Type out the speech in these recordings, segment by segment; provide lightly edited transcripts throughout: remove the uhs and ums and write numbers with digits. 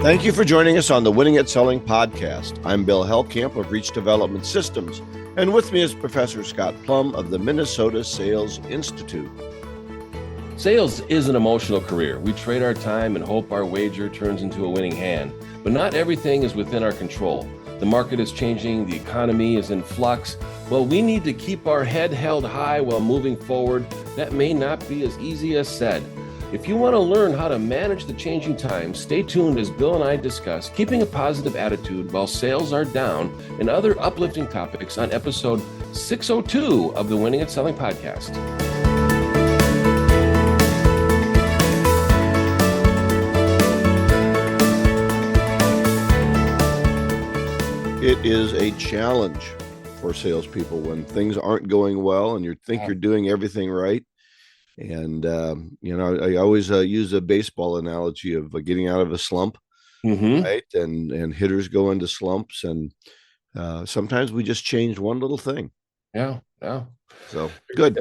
Thank you for joining us on the Winning at Selling podcast. I'm Bill Hellkamp of Reach Development Systems, and with me is Professor Scott Plum of the Minnesota Sales Institute. Sales is an emotional career. We trade our time and hope our wager turns into a winning hand, but not everything is within our control. The market is changing, the economy is in flux. Well, we need to keep our head held high while moving forward. That may not be as easy as said. If you want to learn how to manage the changing times, stay tuned as Bill and I discuss keeping a positive attitude while sales are down and other uplifting topics on episode 602 of the Winning at Selling podcast. It is a challenge for salespeople when things aren't going well and you think you're doing everything right. And, I always use a baseball analogy of getting out of a slump, right? And hitters go into slumps. And sometimes we just change one little thing. Yeah. So good.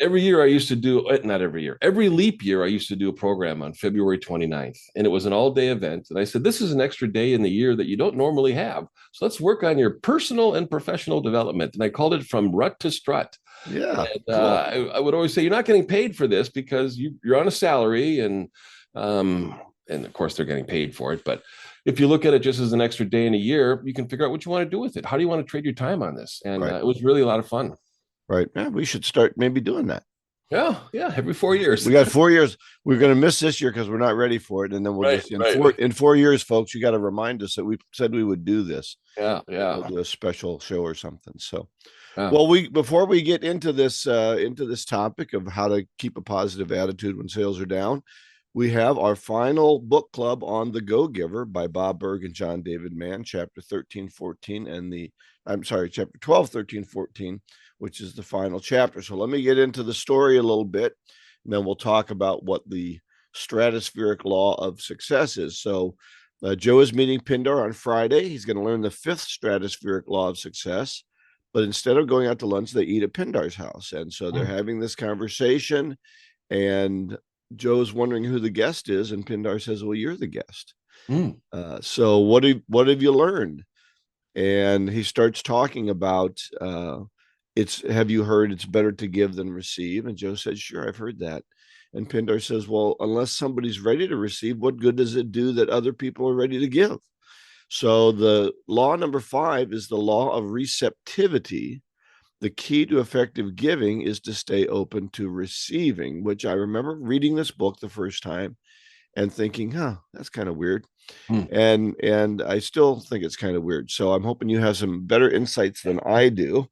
Every year I used to do, not every year, every leap year I used to do a program on February 29th. And it was an all-day event. And I said, this is an extra day in the year that you don't normally have. So let's work on your personal and professional development. And I called it From Rut to Strut. Yeah. And, cool. I would always say, you're not getting paid for this because you're on a salary and of course they're getting paid for it. But if you look at it just as an extra day in a year, you can figure out what you want to do with it. How do you want to trade your time on this? And it was really a lot of fun. Right. Yeah, we should start maybe doing that. Yeah. Every 4 years. We got 4 years. We're going to miss this year because we're not ready for it. And then we'll in 4 years, folks, you got to remind us that we said we would do this. Yeah. We'll do a special show or something. So, well, before we get into this topic of how to keep a positive attitude when sales are down, we have our final book club on The Go-Giver by Bob Burg and John David Mann, chapter 13, 14, chapter 12, 13, 14, which is the final chapter. So let me get into the story a little bit, and then we'll talk about what the stratospheric law of success is. So Joe is meeting Pindar on Friday. He's going to learn the fifth stratospheric law of success, but instead of going out to lunch, they eat at Pindar's house. And so they're having this conversation, and Joe's wondering who the guest is, and Pindar says, well, you're the guest. So what have you learned? And he starts talking about, have you heard it's better to give than receive? And Joe said, sure, I've heard that. And Pindar says, well, unless somebody's ready to receive, what good does it do that other people are ready to give? So the law number 5 is the law of receptivity. The key to effective giving is to stay open to receiving, which I remember reading this book the first time and thinking, that's kind of weird. And I still think it's kind of weird. So I'm hoping you have some better insights than I do.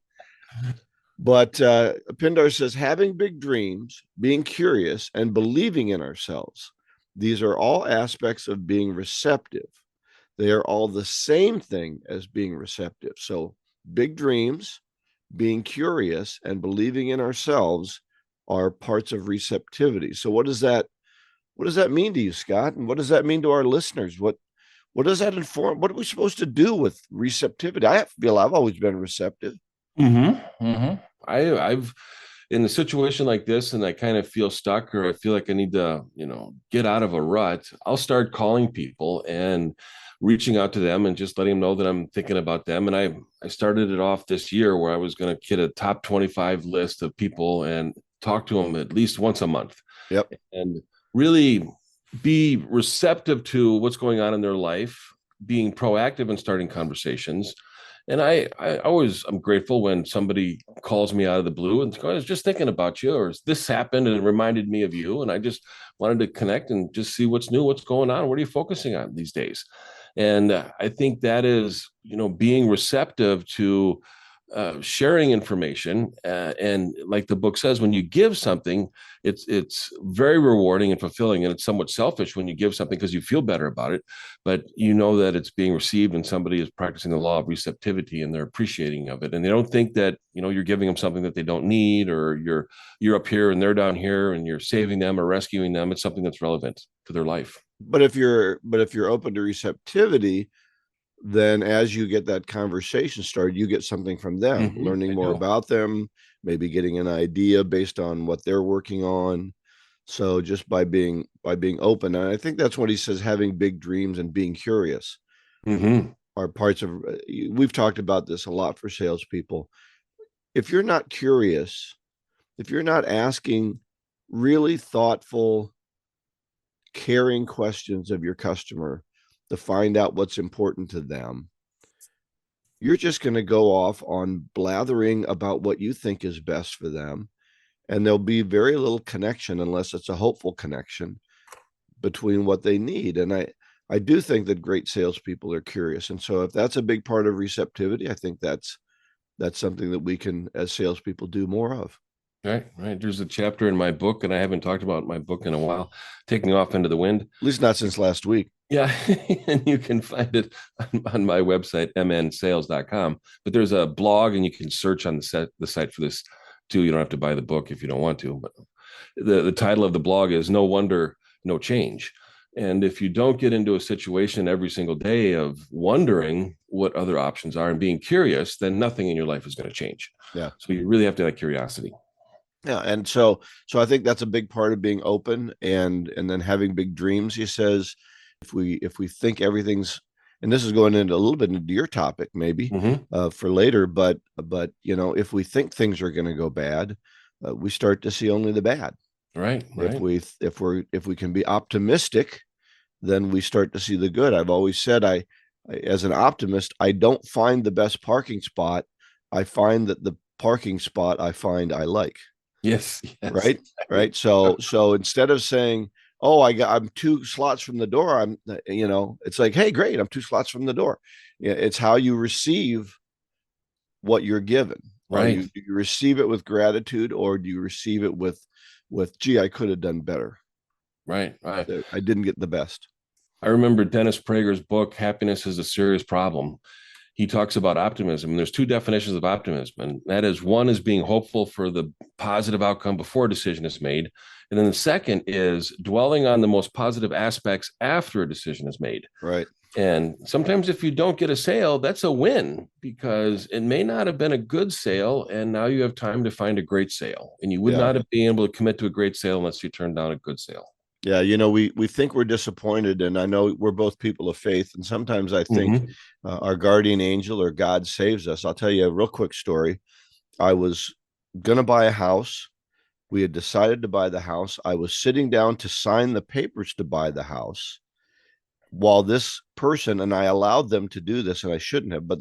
But Pindar says, having big dreams, being curious, and believing in ourselves, these are all aspects of being receptive. They are all the same thing as being receptive. So big dreams, being curious, and believing in ourselves are parts of receptivity. So what does that mean to you, Scott? And what does that mean to our listeners? What does that inform? What are we supposed to do with receptivity? I feel I've always been receptive. I've in a situation like this, and I kind of feel stuck, or I feel like I need to, get out of a rut. I'll start calling people and reaching out to them and just letting them know that I'm thinking about them. And I started it off this year where I was going to get a top 25 list of people and talk to them at least once a month. Yep. And really be receptive to what's going on in their life, being proactive and starting conversations. And I'm grateful when somebody calls me out of the blue and goes, I was just thinking about you, or this happened and it reminded me of you. And I just wanted to connect and just see what's new, what's going on. What are you focusing on these days? And I think that is, being receptive to sharing information. And like the book says, when you give something, it's very rewarding and fulfilling. And it's somewhat selfish when you give something because you feel better about it, but you know that it's being received and somebody is practicing the law of receptivity and they're appreciating of it. And they don't think that, you're giving them something that they don't need, or you're up here and they're down here and you're saving them or rescuing them. It's something that's relevant to their life. But if you're open to receptivity, then as you get that conversation started, you get something from them, learning more about them, maybe getting an idea based on what they're working on. So just by being open, and I think that's what he says, having big dreams and being curious Mm-hmm. are parts of. We've talked about this a lot for salespeople. If you're not curious, if you're not asking really thoughtful, caring questions of your customer to find out what's important to them, you're just going to go off on blathering about what you think is best for them. And there'll be very little connection unless it's a hopeful connection between what they need. And I do think that great salespeople are curious. And so if that's a big part of receptivity, I think that's something that we can, as salespeople, do more of. Right, right. There's a chapter in my book, and I haven't talked about my book in a while, Taking Off into the Wind. At least not since last week. Yeah, and you can find it on my website, mnsales.com. But there's a blog, and you can search on the site for this too. You don't have to buy the book if you don't want to. But the title of the blog is No Wonder, No Change. And if you don't get into a situation every single day of wondering what other options are and being curious, then nothing in your life is going to change. Yeah. So you really have to have curiosity. Yeah, and so I think that's a big part of being open and then having big dreams. He says if we think everything's, and this is going into a little bit into your topic maybe Mm-hmm. for later, but if we think things are going to go bad, we start to see only the bad. Right, If right. we can be optimistic, then we start to see the good. I've always said as an optimist, I don't find the best parking spot. I find that the parking spot I find I like. Yes, yes, Right, exactly. right. So instead of saying, oh, I'm 2 slots from the door, it's like, hey, great, I'm 2 slots from the door. Yeah, it's how you receive what you're given. Right, Do you receive it with gratitude, or do you receive it with gee, I could have done better, right, right. I didn't get the best. I remember Dennis Prager's book, Happiness is a Serious Problem. He talks about optimism. And there's two definitions of optimism. And that is, one is being hopeful for the positive outcome before a decision is made. And then the second is dwelling on the most positive aspects after a decision is made. Right. And sometimes if you don't get a sale, that's a win because it may not have been a good sale. And now you have time to find a great sale. And you would Yeah. not have been able to commit to a great sale unless you turned down a good sale. Yeah, we think we're disappointed, and I know we're both people of faith, and sometimes I think Mm-hmm. our guardian angel or God saves us. I'll tell you a real quick story. I was going to buy a house. We had decided to buy the house. I was sitting down to sign the papers to buy the house while this person, and I allowed them to do this, and I shouldn't have, but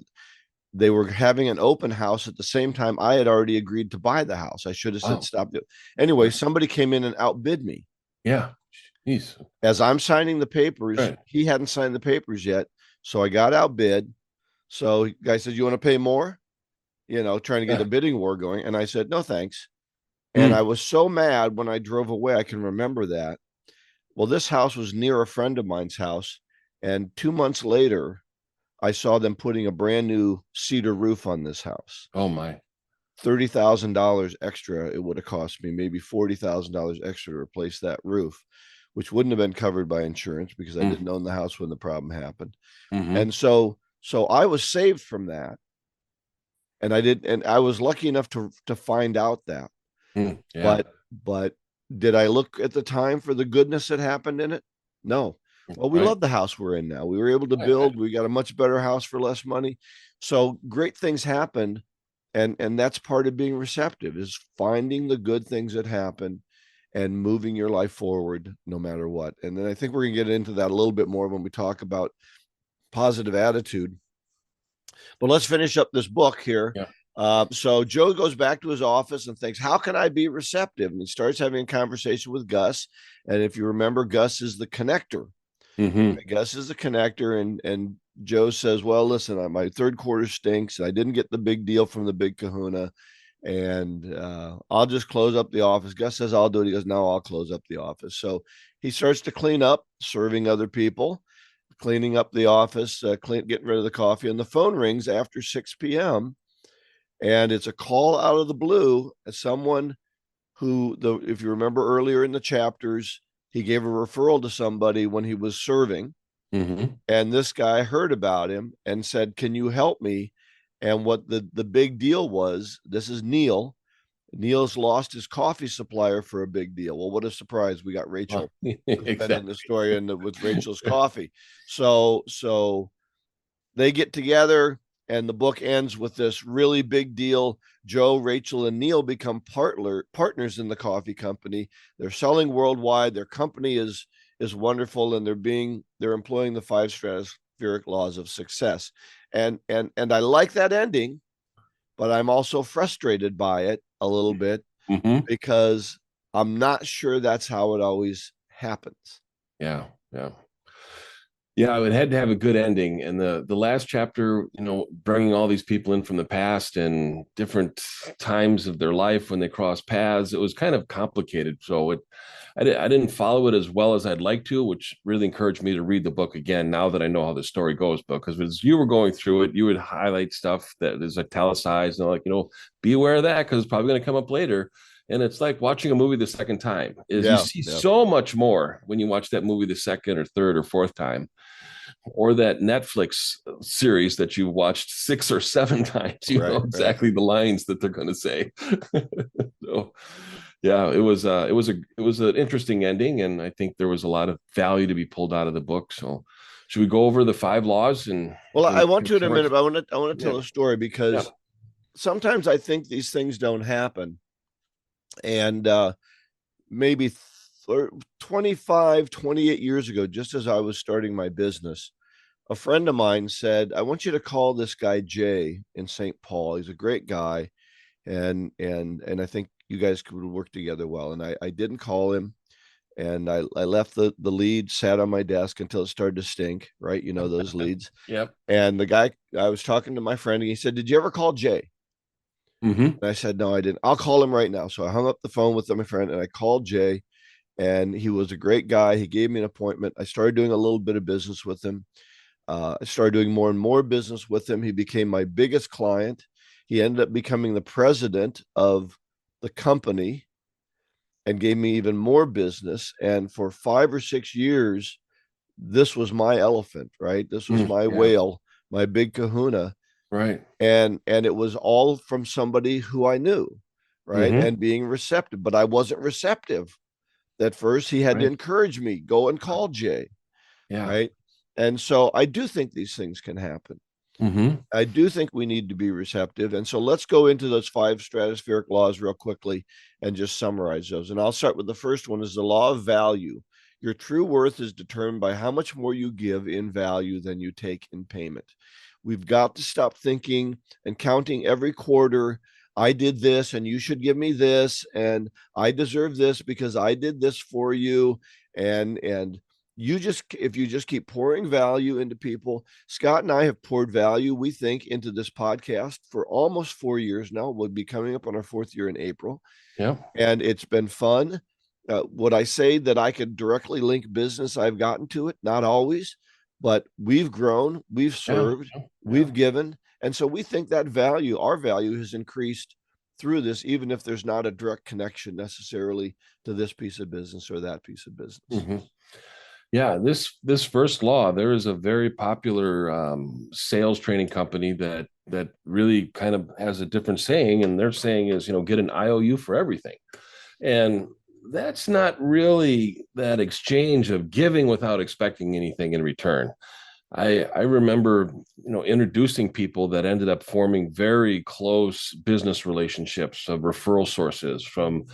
they were having an open house at the same time I had already agreed to buy the house. I should have said, Wow. stop it. Anyway, Right. somebody came in and outbid me. Yeah. Jeez. As I'm signing the papers, Right. he hadn't signed the papers yet. So I got outbid. So the guy said, you want to pay more? Trying to get a Yeah. bidding war going. And I said, no, thanks. And I Mm. was so mad when I drove away. I can remember that. Well, this house was near a friend of mine's house. And 2 months later, I saw them putting a brand new cedar roof on this house. Oh my. $30,000 extra it would have cost me, maybe $40,000 extra to replace that roof, which wouldn't have been covered by insurance because I Mm. didn't own the house when the problem happened. Mm-hmm. And so I was saved from that. And I was lucky enough to find out that. Mm. Yeah. But did I look at the time for the goodness that happened in it? No. Well, we Right. love the house we're in now. We were able to Right. Right. build, we got a much better house for less money. So great things happened. And that's part of being receptive, is finding the good things that happen and moving your life forward no matter what. And then I think we're going to get into that a little bit more when we talk about positive attitude. But let's finish up this book here. Yeah. So Joe goes back to his office and thinks, how can I be receptive? And he starts having a conversation with Gus. And if you remember, Gus is the connector. Mm-hmm. Gus is the connector. And Joe says, well, listen, my third quarter stinks. I didn't get the big deal from the big kahuna. And I'll just close up the office. Gus says, I'll do it. He goes, no, I'll close up the office. So he starts to clean up, serving other people, cleaning up the office, getting rid of the coffee. And the phone rings after 6 p.m. And it's a call out of the blue as someone if you remember earlier in the chapters, he gave a referral to somebody when he was serving. Mm-hmm. And this guy heard about him and said, can you help me? And what the big deal was, this is Neil. Neil's lost his coffee supplier for a big deal. Well, what a surprise. We got Rachel spending the Exactly. story with Rachel's coffee. So they get together and the book ends with this really big deal. Joe, Rachel, and Neil become partners in the coffee company. They're selling worldwide. Their company is wonderful, and they're employing the 5 stratospheric laws of success. And I like that ending, but I'm also frustrated by it a little bit Mm-hmm. because I'm not sure that's how it always happens. Yeah. Yeah. Yeah, it had to have a good ending. And the last chapter, bringing all these people in from the past and different times of their life when they cross paths, it was kind of complicated. So I didn't follow it as well as I'd like to, which really encouraged me to read the book again now that I know how the story goes. Because as you were going through it, you would highlight stuff that is italicized and like, be aware of that because it's probably going to come up later. And it's like watching a movie the second time is you Yeah, see yeah, so much more when you watch that movie the second or third or fourth time, or that Netflix series that you watched 6 or 7 times. You know right, right. exactly the lines that they're going to say. So, yeah, it was an interesting ending, and I think there was a lot of value to be pulled out of the book. So, should we go over the 5 laws Well, I and want to in a minute, but I want to yeah, tell a story yeah, because sometimes I think these things don't happen. And maybe 25, 28 years ago, just as I was starting my business, a friend of mine said, I want you to call this guy Jay in St. Paul. He's a great guy. And I think you guys could work together well. And I didn't call him. And I left the lead, sat on my desk until it started to stink, right? You know, those leads. yep. And the guy, I was talking to my friend, and he said, did you ever call Jay? Mm-hmm. And I said, no, I didn't. I'll call him right now. So I hung up the phone with my friend and I called Jay, and he was a great guy. He gave me an appointment. I started doing a little bit of business with him. I started doing more and more business with him. He became my biggest client. He ended up becoming the president of the company and gave me even more business. And for 5 or 6 years, this was my elephant, right? This was my Yeah. whale, my big kahuna. Right. And it was all from somebody who I knew, right? Mm-hmm. And being receptive, but I wasn't receptive at first. He had to Right. encourage me, go and call Jay, Yeah. right? And so I do think these things can happen. Mm-hmm. I do think we need to be receptive. And so let's go into those 5 stratospheric laws real quickly and just summarize those. And I'll start with the first one is the law of value. Your true worth is determined by how much more you give in value than you take in payment. We've got to stop thinking and counting every quarter. I did this and you should give me this, and I deserve this because I did this for you. And you just, if you just keep pouring value into people. Scott and I have poured value, we think, into this podcast for almost 4 years now. We'll be coming up on our 4th year in April, Yeah. and it's been fun. Would I say that I could directly link business I've gotten to it? Not always, but we've grown, we've Yeah. served, Yeah. we've given, and so we think that value, our value, has increased through this, even if there's not a direct connection necessarily to this piece of business or that piece of business. Mm-hmm. Yeah, this first law, there is a very popular sales training company that really kind of has a different saying, and their saying is, get an IOU for everything, and that's not really that exchange of giving without expecting anything in return. I remember, introducing people that ended up forming very close business relationships of referral sources from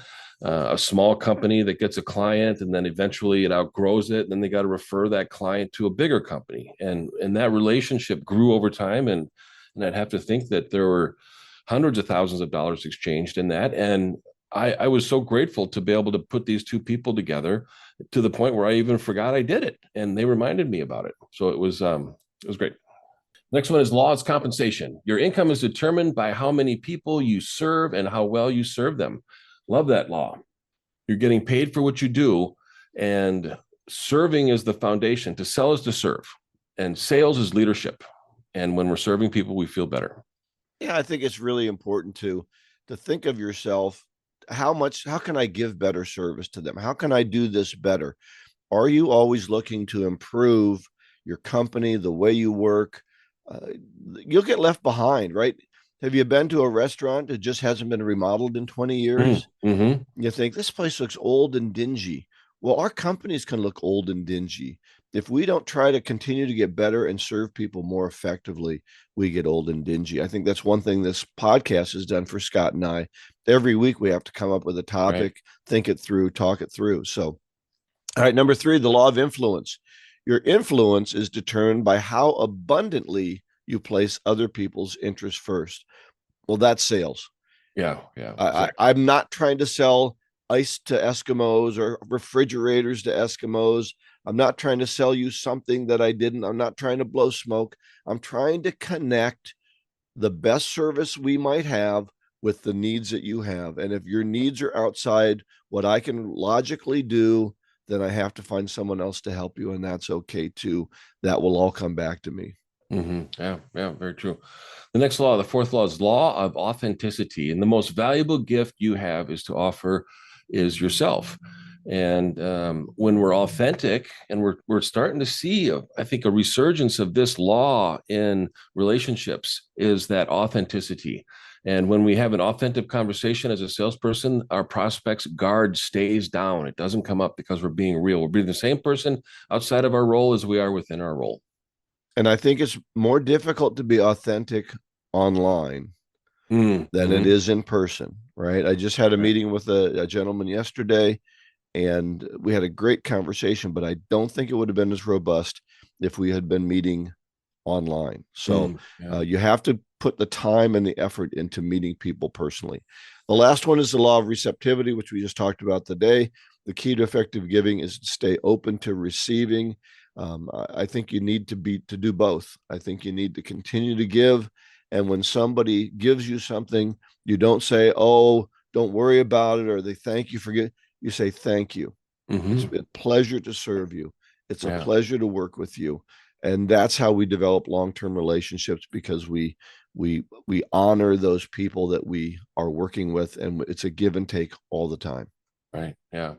a small company that gets a client, and then eventually it outgrows it, and then they got to refer that client to a bigger company, and that relationship grew over time, and I'd have to think that there were hundreds of thousands of dollars exchanged in that, and I was so grateful to be able to put these two people together to the point where I even forgot I did it, and they reminded me about it. So it was great. Next one is laws compensation. Your income is determined by how many people you serve and how well you serve them. Love that law. You're getting paid for what you do, and serving is the foundation. To sell is to serve, and sales is leadership. And when we're serving people, we feel better. Yeah, I think it's really important to think of yourself, how can I give better service to them? How can I do this better? Are you always looking to improve your company, the way you work? Uh, you'll get left behind, right? Have you been to a restaurant that just hasn't been remodeled in 20 years? Mm-hmm. You think this place looks old and dingy. Well, our companies can look old and dingy. If we don't try to continue to get better and serve people more effectively, we get old and dingy. I think that's one thing this podcast has done for Scott and I. Every week we have to come up with a Right. topic, think it through, talk it through. So, all right, number three, the law of influence. Your influence is determined by how abundantly you place other people's interests first. Well, that's sales. Yeah. Yeah. I Exactly. I'm not trying to sell ice to Eskimos or refrigerators to Eskimos. I'm not trying to sell you something that I didn't. I'm not trying to blow smoke. I'm trying to connect the best service we might have with the needs that you have. And if your needs are outside what I can logically do, then I have to find someone else to help you. And that's okay too. That will all come back to me. Mm-hmm. Yeah. Yeah. Very true. The next law, the fourth law, is law of authenticity. And the most valuable gift you have is to offer is yourself. And when we're authentic, and we're starting to see, I think, a resurgence of this law in relationships, is that authenticity. And when we have an authentic conversation as a salesperson, our prospect's guard stays down. It doesn't come up because we're being real. We're being the same person outside of our role as we are within our role. And I think it's more difficult to be authentic online than it Mm-hmm. is in person, right? I just had a Right. meeting with a gentleman yesterday and we had a great conversation, but I don't think it would have been as robust if we had been meeting online. So Yeah. you have to put the time and the effort into meeting people personally. The last one is the law of receptivity, which we just talked about today. The key to effective giving is to stay open to receiving. I think you need to do both. I think you need to continue to give, and when somebody gives you something, you don't say, "Oh, don't worry about it," or they thank you for it. You say, "Thank you. It's Mm-hmm. been a pleasure to serve you. It's a Yeah. pleasure to work with you." And that's how we develop long-term relationships, because we honor those people that we are working with, and it's a give and take all the time. Right. Yeah.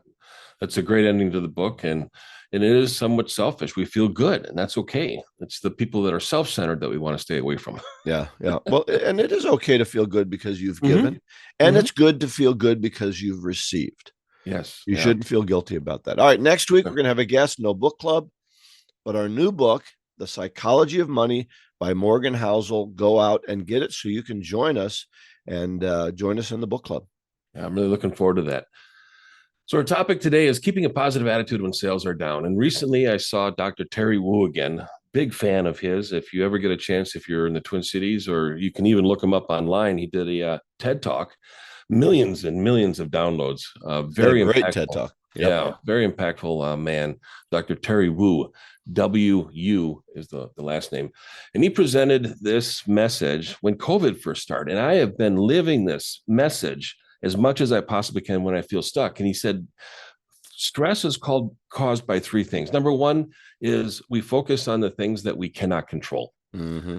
That's a great ending to the book. And it is somewhat selfish. We feel good, and that's okay. It's the people that are self-centered that we want to stay away from. Yeah, yeah. Well, and it is okay to feel good because you've Mm-hmm. given, and Mm-hmm. it's good to feel good because you've received. Yes. You Yeah. shouldn't feel guilty about that. All right, next week we're going to have a guest, no book club, but our new book, The Psychology of Money by Morgan Housel. Go out and get it so you can join us and join us in the book club. Yeah, I'm really looking forward to that. So our topic today is keeping a positive attitude when sales are down. And recently I saw Dr. Terry Wu again. Big fan of his. If you ever get a chance, if you're in the Twin Cities, or you can even look him up online, he did a TED Talk, millions and millions of downloads. Had a Very great TED impactful. talk. Yep. Yeah, very impactful man, Dr. Terry Wu. WU is the last name. And he presented this message when COVID first started. And I have been living this message as much as I possibly can when I feel stuck. And he said, stress is caused by three things. Number one is we focus on the things that we cannot control. Mm-hmm.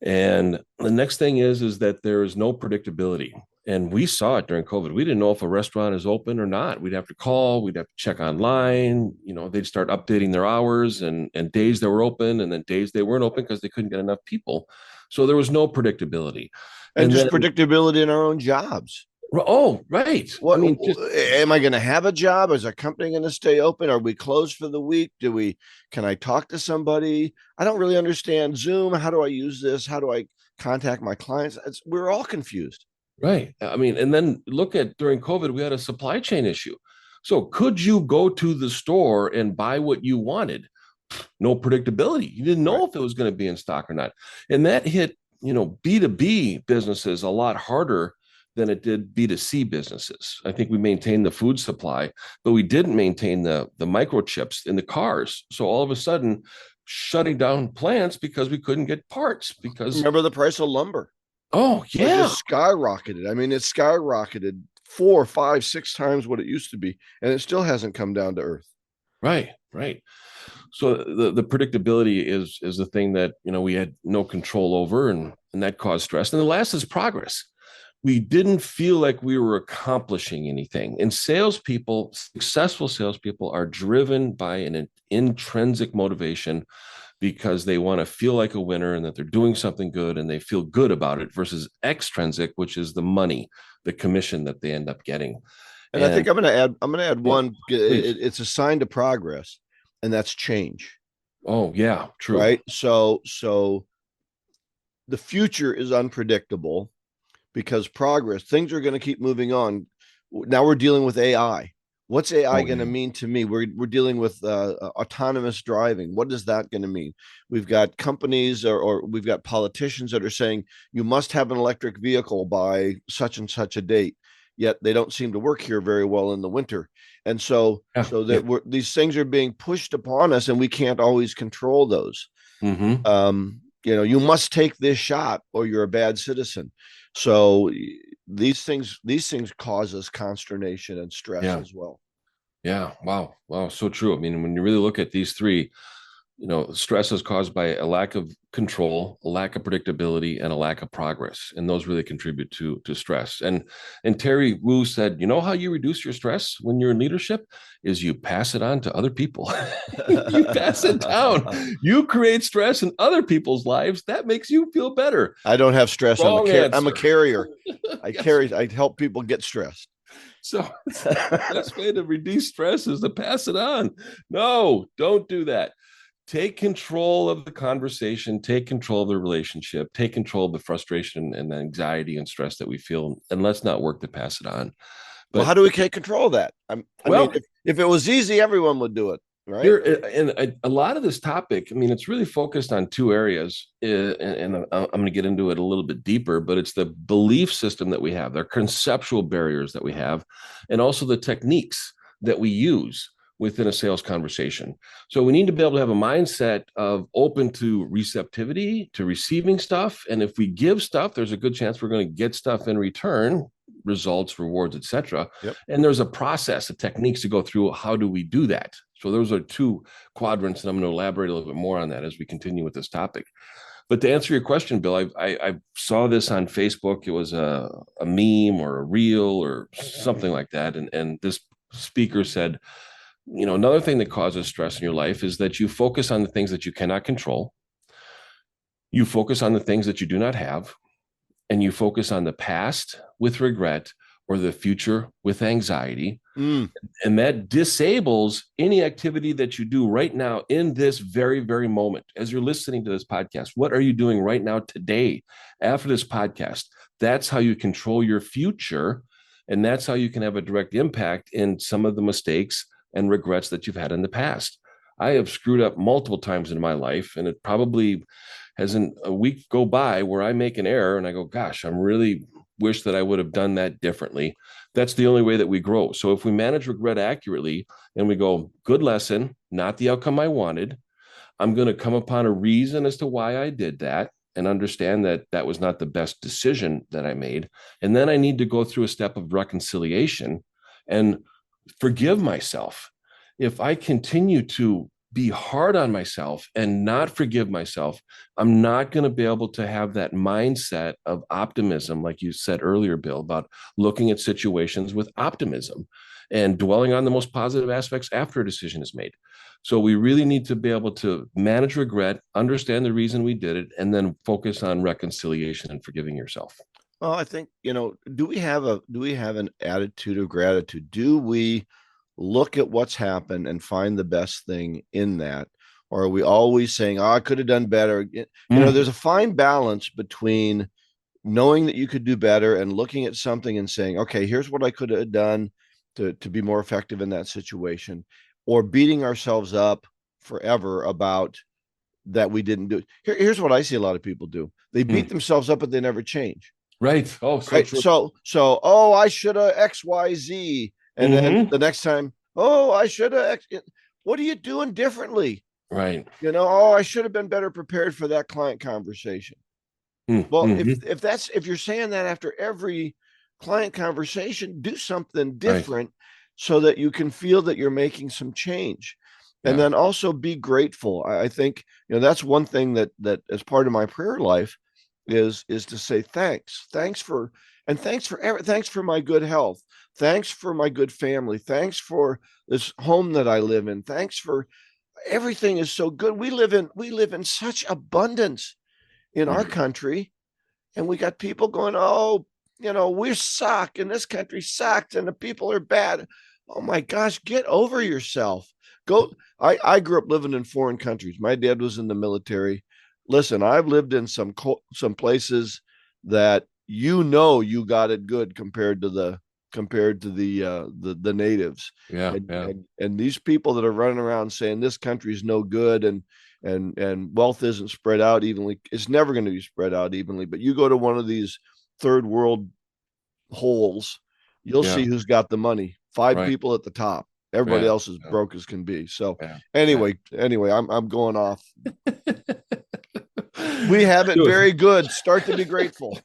And the next thing is that there is no predictability. And we saw it during COVID. We didn't know if a restaurant is open or not. We'd have to call, we'd have to check online. They'd start updating their hours and days they were open, and then days they weren't open because they couldn't get enough people. So there was no predictability. And And just then, predictability in our own jobs. oh, right. I What mean, just am I going to have a job? Is our company going to stay open? Are we closed for the week? Can I talk to somebody? I don't really understand Zoom. How do I use this? How do I contact my clients? We're all confused. right. I mean, and then look at during COVID, we had a supply chain issue. So could you go to the store and buy what you wanted? No predictability. You didn't Right. know if it was going to be in stock or not. And that hit, B2B businesses a lot harder than it did B2C businesses. I think we maintained the food supply, but we didn't maintain the microchips in the cars. So all of a sudden, shutting down plants because we couldn't get parts because, Remember the price of lumber? oh, It yeah. just skyrocketed. I mean, it skyrocketed 4, 5, 6 times what it used to be, and it still hasn't come down to earth. Right, right. So the predictability is the thing that we had no control over, and that caused stress. And the last is progress. We didn't feel like we were accomplishing anything. And successful salespeople, are driven by an intrinsic motivation because they want to feel like a winner and that they're doing something good and they feel good about it, versus extrinsic, which is the money, the commission that they end up getting. And I think I'm going to add yeah, one. It's a sign to progress, and that's change. Oh yeah, true. Right. So the future is unpredictable because things are going to keep moving on. Now we're dealing with AI. What's AI Oh going to yeah. mean to me? We're dealing with autonomous driving. What is that going to mean? We've got companies or we've got politicians that are saying you must have an electric vehicle by such and such a date. Yet they don't seem to work here very well in the winter, and so Yeah, so yeah. that these things are being pushed upon us, and we can't always control those. Mm-hmm. You must take this shot or you're a bad citizen. So these things cause us consternation and stress Yeah. as well. Yeah. Wow. Wow. So true. I mean, when you really look at these three, stress is caused by a lack of control, a lack of predictability, and a lack of progress, and those really contribute to stress. And Terry Wu said, how you reduce your stress when you're in leadership is you pass it on to other people. You pass it down. You create stress in other people's lives. That makes you feel better. I don't have stress. Wrong I'm a answer. carrier. Yes. I help people get stressed. So the best way to reduce stress is to pass it on. No, don't do that. Take control of the conversation, take control of the relationship, take control of the frustration and the anxiety and stress that we feel, and let's not work to pass it on. Well, how But do we take control of that? I mean, well, if it was easy, everyone would do it, right? here and a lot of this topic, I mean, it's really focused on two areas, and I'm going to get into it a little bit deeper, but it's the belief system that we have, the conceptual barriers that we have, and also the techniques that we use within a sales conversation. So we need to be able to have a mindset of open to receptivity, to receiving stuff. And if we give stuff, there's a good chance we're going to get stuff in return, results, rewards, etc. Yep. And there's a process of techniques to go through. How do we do that? So those are two quadrants, and I'm going to elaborate a little bit more on that as we continue with this topic. But to answer your question, Bill, I saw this on Facebook. It was a meme or a reel or something like that. And this speaker said, another thing that causes stress in your life is that you focus on the things that you cannot control. You focus on the things that you do not have, and you focus on the past with regret or the future with anxiety. And that disables any activity that you do right now in this very, very moment. As you're listening to this podcast, what are you doing right now today after this podcast? That's how you control your future. And that's how you can have a direct impact in some of the mistakes and regrets that you've had in the past. I have screwed up multiple times in my life, and it probably hasn't a week go by where I make an error and I go, gosh, I'm really wish that I would have done that differently. That's the only way that we grow. So if we manage regret accurately and we go, good lesson, not the outcome I wanted, I'm going to come upon a reason as to why I did that and understand that that was not the best decision that I made. And then I need to go through a step of reconciliation and forgive myself. If I continue to be hard on myself and not forgive myself, I'm not going to be able to have that mindset of optimism, like you said earlier, Bill, about looking at situations with optimism and dwelling on the most positive aspects after a decision is made. So we really need to be able to manage regret, understand the reason we did it, and then focus on reconciliation and forgiving yourself. Well, I think, do we have an attitude of gratitude? Do we look at what's happened and find the best thing in that? Or are we always saying, oh, I could have done better? There's a fine balance between knowing that you could do better and looking at something and saying, okay, here's what I could have done to be more effective in that situation, or beating ourselves up forever about that we didn't do it. Here's what I see a lot of people do. They beat themselves up, but they never change. Right. Oh, so Right. true. So, oh, I should have XYZ. And then the next time, oh, I should have. What are you doing differently? Right. Oh, I should have been better prepared for that client conversation. Well, if you're saying that after every client conversation, do something different so that you can feel that you're making some change. And then also be grateful. I think, that's one thing that as part of my prayer life is to say thanks for my good health, thanks for my good family, thanks for this home that I live in, thanks for everything is so good. We live in such abundance in our Mhm. country, and we got people going, oh, we suck and this country sucks and the people are bad. Oh my gosh, get over yourself. Go. I grew up living in foreign countries. My dad was in the military. Listen, I've lived in some places that you got it good compared to the natives. Yeah, and, yeah, and and these people that are running around saying this country's no good and wealth isn't spread out evenly. It's never going to be spread out evenly. But you go to one of these third world holes, you'll see yeah. who's got the money. Five Right. people at the top. Everybody Yeah, else is yeah, broke as can be. So yeah, yeah. anyway, I'm going off. We have it Do it. very good. Start to be grateful.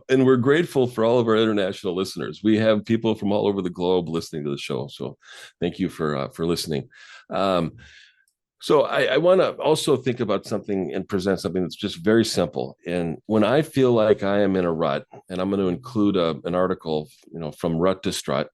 And we're grateful for all of our international listeners. We have people from all over the globe listening to the show. So thank you for listening. Um, so I want to also think about something and present something that's just very simple. And when I feel like I am in a rut, and I'm going to include an article, from Rut to Strut,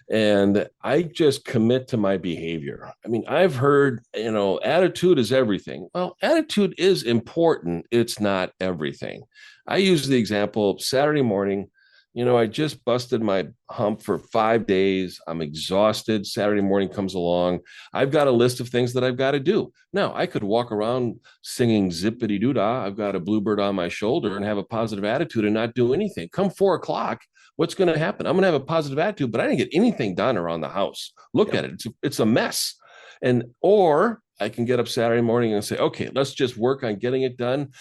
and I just commit to my behavior. I mean, I've heard, attitude is everything. Well, attitude is important. It's not everything. I use the example Saturday morning. I just busted my hump for 5 days. I'm exhausted. Saturday morning comes along. I've got a list of things that I've got to do. Now, I could walk around singing zippity doo dah. I've got a bluebird on my shoulder and have a positive attitude and not do anything. Come 4 o'clock, what's going to happen? I'm going to have a positive attitude, but I didn't get anything done around the house. Look Yep. at it. It's a mess. Or I can get up Saturday morning and say, okay, let's just work on getting it done.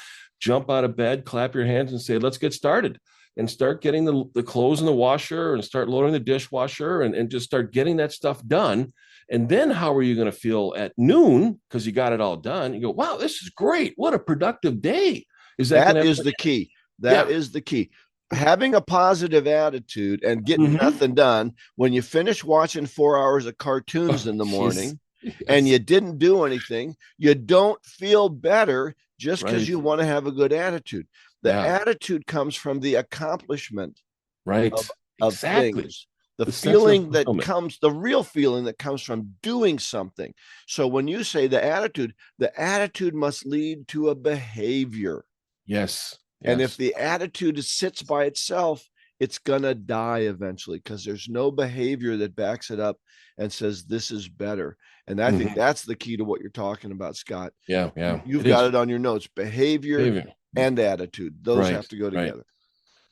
Jump out of bed, clap your hands and say, let's get started, and start getting the clothes in the washer and start loading the dishwasher and just start getting that stuff done. And then how are you going to feel at noon? Because you got it all done. You go, wow, this is great. What a productive day. Is that going That to is have? the key. That Yeah. is the key. Having a positive attitude and getting Mm-hmm. nothing done when you finish watching 4 hours of cartoons in the Yes. morning and Yes. you didn't do anything, you don't feel better just because Right. you want to have a good attitude. The Yeah. attitude comes from the accomplishment of, Right. of Exactly. things. The The sense of feeling that fulfillment. comes, the real feeling that comes from doing something. So when you say the attitude must lead to a behavior. Yes. And if Yes. the attitude sits by itself, it's going to die eventually because there's no behavior that backs it up and says, this is better. And I think Mm-hmm. that's the key to what you're talking about, Scott. Yeah. Yeah. You've It got is. it on your notes behavior Behavior. and attitude. Those Right. have to go Right. together.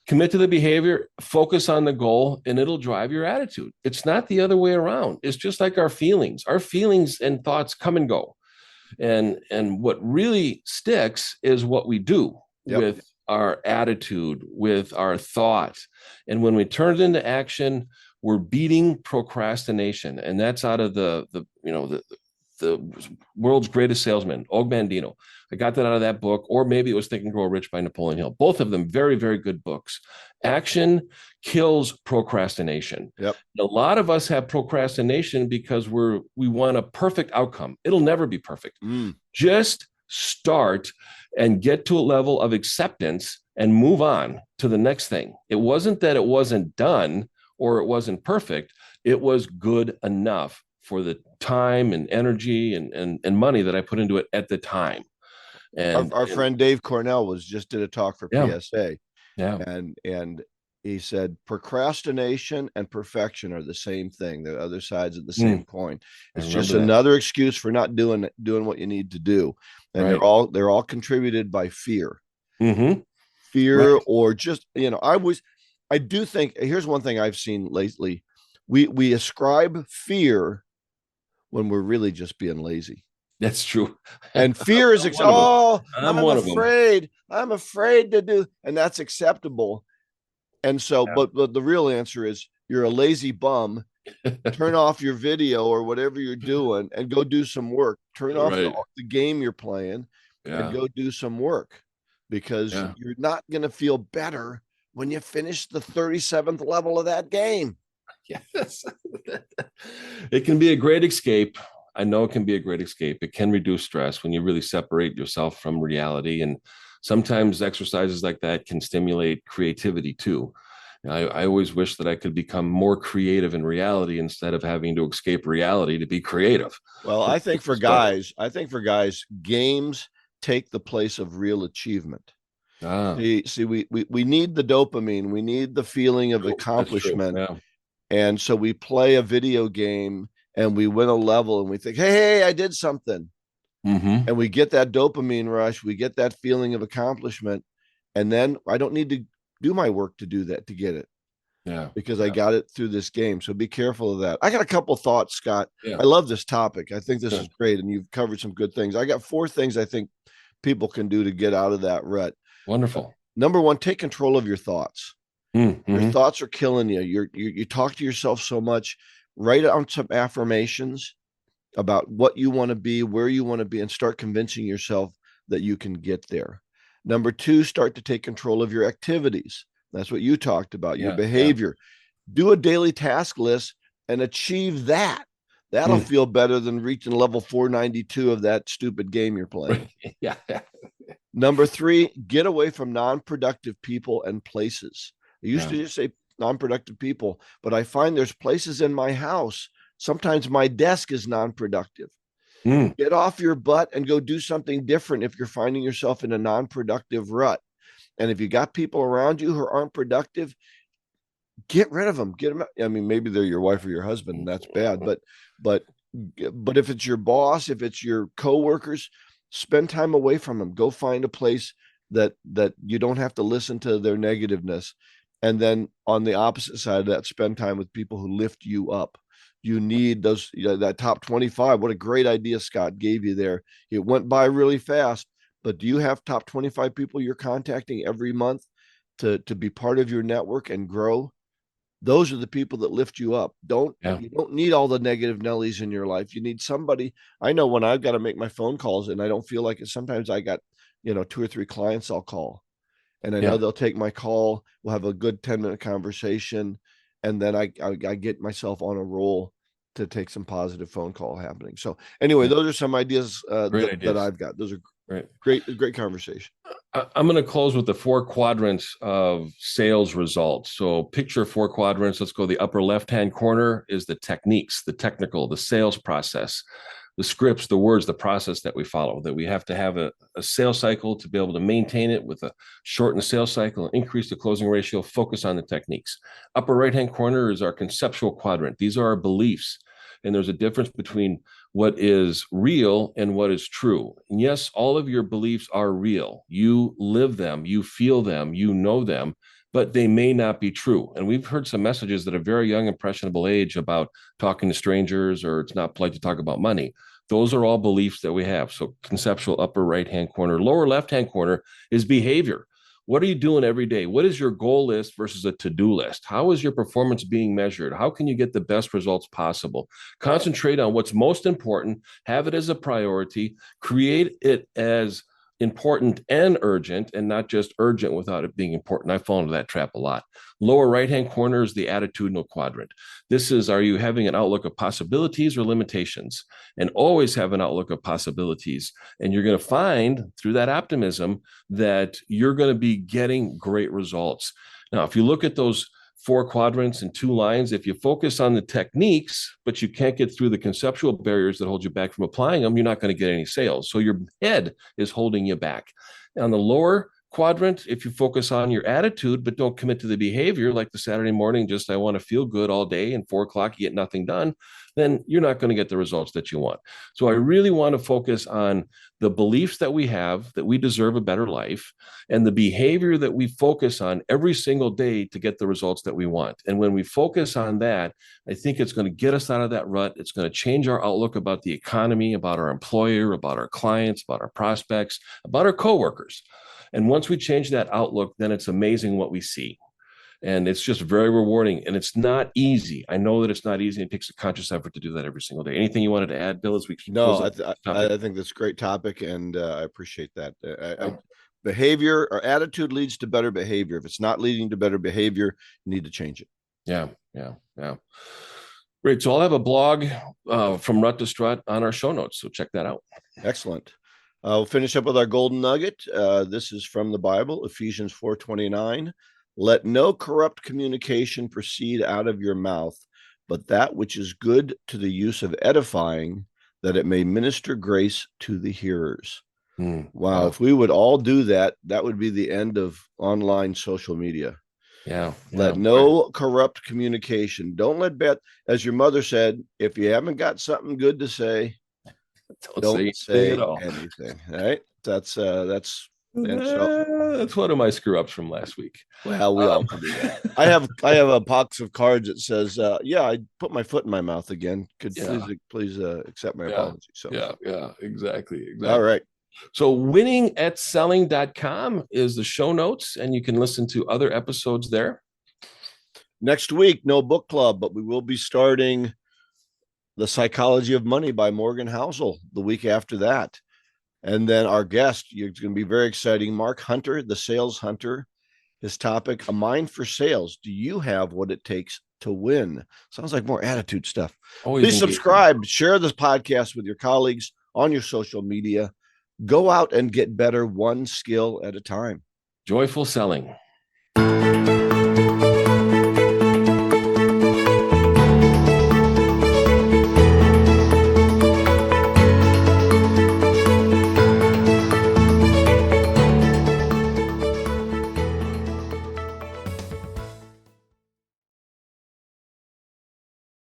Commit to the behavior, focus on the goal, and it'll drive your attitude. It's not the other way around. It's just like our feelings. Our feelings and thoughts come and go. And what really sticks is what we do Yep. with our attitude, with our thought. And when we turn it into action, we're beating procrastination. And that's out of the world's greatest salesman, Og Mandino. I got that out of that book, or maybe it was Think and Grow Rich by Napoleon Hill. Both of them very, very good books. Action kills procrastination. Yep. A lot of us have procrastination because we want a perfect outcome. It'll never be perfect. Mm. Just start and get to a level of acceptance and move on to the next thing. It wasn't that it wasn't done or it wasn't perfect. It was good enough for the time and energy and money that I put into it at the time. Our And friend Dave Cornell just did a talk for yeah, PSA, yeah. and he said procrastination and perfection are the same thing. The other sides of the same Mm, coin. I It's just remember that. another excuse for not doing what you need to do, and they're Right. all contributed by fear, Mm-hmm. fear, Right. or just I do think here's one thing I've seen lately: we ascribe fear when we're really just being lazy. That's true. And fear is I'm one of them. I'm I'm one of them. afraid to do, and that's acceptable. And so Yeah. but the real answer is you're a lazy bum. Turn off your video or whatever you're doing and go do some work. Turn off Right. the game you're playing and Yeah. go do some work, because Yeah. you're not going to feel better when you finish the 37th level of that game. Yes. It can be a great escape. I know it can be a great escape. It can reduce stress when you really separate yourself from reality. And sometimes exercises like that can stimulate creativity too. I always wish that I could become more creative in reality instead of having to escape reality to be creative. Well, So, I think for guys, games take the place of real achievement. See, we need the dopamine, we need the feeling of that's true. accomplishment. Yeah. And so we play a video game and we win a level and we think, hey, I did something. Mm-hmm. And we get that dopamine rush, we get that feeling of accomplishment. And then I don't need to do my work to do that, to get it, Yeah. because I Yeah. got it through this game. So be careful of that. I got a couple thoughts, Scott. Yeah. I love this topic. I think this Yeah. is great. And you've covered some good things. I got 4 things I think people can do to get out of that rut. Wonderful. Number one, take control of your thoughts. Your Mm-hmm. thoughts are killing you. You talk to yourself so much. Write down some affirmations about what you want to be, where you want to be, and start convincing yourself that you can get there. Number two, start to take control of your activities. That's what you talked about, your Yeah. Yeah. behavior. Do a daily task list and achieve that. That'll Mm. feel better than reaching level 492 of that stupid game you're playing. Yeah. Number three, get away from non-productive people and places. I used Yeah. to just say non-productive people, but I find there's places in my house. Sometimes my desk is non-productive. Mm. Get off your butt and go do something different if you're finding yourself in a non-productive rut. And if you got people around you who aren't productive, get rid of them. Get them. I mean, maybe they're your wife or your husband, and that's bad. But but if it's your boss, if it's your coworkers, spend time away from them. Go find a place that you don't have to listen to their negativeness. And then on the opposite side of that, spend time with people who lift you up. You need those, that top 25. What a great idea Scott gave you there. It went by really fast, but do you have top 25 people you're contacting every month to be part of your network and grow? Those are the people that lift you up. Yeah. You don't need all the negative Nellies in your life. You need somebody. I know when I've got to make my phone calls and I don't feel like it, sometimes I got, 2 or 3 clients I'll call. And I know Yeah. they'll take my call. We'll have a good 10-minute conversation. And then I get myself on a roll to take some positive phone call happening. So anyway, Yeah. those are some ideas Great that ideas. I've got. Those are Right. great conversation. I'm going to close with the 4 quadrants of sales results. So picture 4 quadrants. Let's go. The upper left-hand corner is the techniques, the technical, the sales process, the scripts, the words, the process that we follow, that we have to have a sales cycle to be able to maintain it with a shortened sales cycle, increase the closing ratio, focus on the techniques. Upper right-hand corner is our conceptual quadrant. These are our beliefs. And there's a difference between what is real and what is true. And yes, all of your beliefs are real. You live them, you feel them, you know them, but they may not be true. And we've heard some messages at a very young, impressionable age about talking to strangers, or it's not polite to talk about money. Those are all beliefs that we have. So conceptual upper right-hand corner. Lower left-hand corner is behavior. What are you doing every day? What is your goal list versus a to-do list? How is your performance being measured? How can you get the best results possible? Concentrate on what's most important, have it as a priority, create it as important and urgent, and not just urgent without it being important. I fall into that trap a lot. Lower right-hand corner is the attitudinal quadrant. This is, are you having an outlook of possibilities or limitations? And always have an outlook of possibilities. And you're going to find through that optimism that you're going to be getting great results. Now, if you look at those 4 quadrants and 2 lines, if you focus on the techniques, but you can't get through the conceptual barriers that hold you back from applying them, you're not going to get any sales. So your head is holding you back. On the lower quadrant, if you focus on your attitude, but don't commit to the behavior, like the Saturday morning, just I want to feel good all day, and 4 o'clock, you get nothing done, then you're not going to get the results that you want. So I really want to focus on the beliefs that we have, that we deserve a better life, and the behavior that we focus on every single day to get the results that we want. And when we focus on that, I think it's going to get us out of that rut. It's going to change our outlook about the economy, about our employer, about our clients, about our prospects, about our coworkers. And once we change that outlook, then it's amazing what we see. And it's just very rewarding. And it's not easy. I know that it's not easy. It takes a conscious effort to do that every single day. Anything you wanted to add, Bill, as we No, close up this I topic? think that's a great topic, and I appreciate that. Behavior or attitude leads to better behavior. If it's not leading to better behavior, you need to change it. Yeah, yeah, yeah. Great. So I'll have a blog from Rut to Strut on our show notes. So check that out. Excellent. We'll finish up with our golden nugget. This is from the Bible, Ephesians 4:29. Let no corrupt communication proceed out of your mouth, but that which is good to the use of edifying, that it may minister grace to the hearers. Wow. If we would all do that, that would be the end of online social media. Yeah. Let no corrupt communication. Don't let as your mother said, if you haven't got something good to say, don't say anything. Right? That's one of my screw ups from last week. Well, we all can do that. I have a box of cards that says, "Yeah, I put my foot in my mouth again. Could please accept my apology." So exactly. All right. So winningatselling.com is the show notes, and you can listen to other episodes there. Next week, no book club, but we will be starting The Psychology of Money by Morgan Housel the week after that. And then our guest, it's going to be very exciting, Mark Hunter, the sales hunter. His topic, A Mind for Sales. Do you have what it takes to win? Sounds like more attitude stuff. Please subscribe, share this podcast with your colleagues on your social media. Go out and get better one skill at a time. Joyful selling.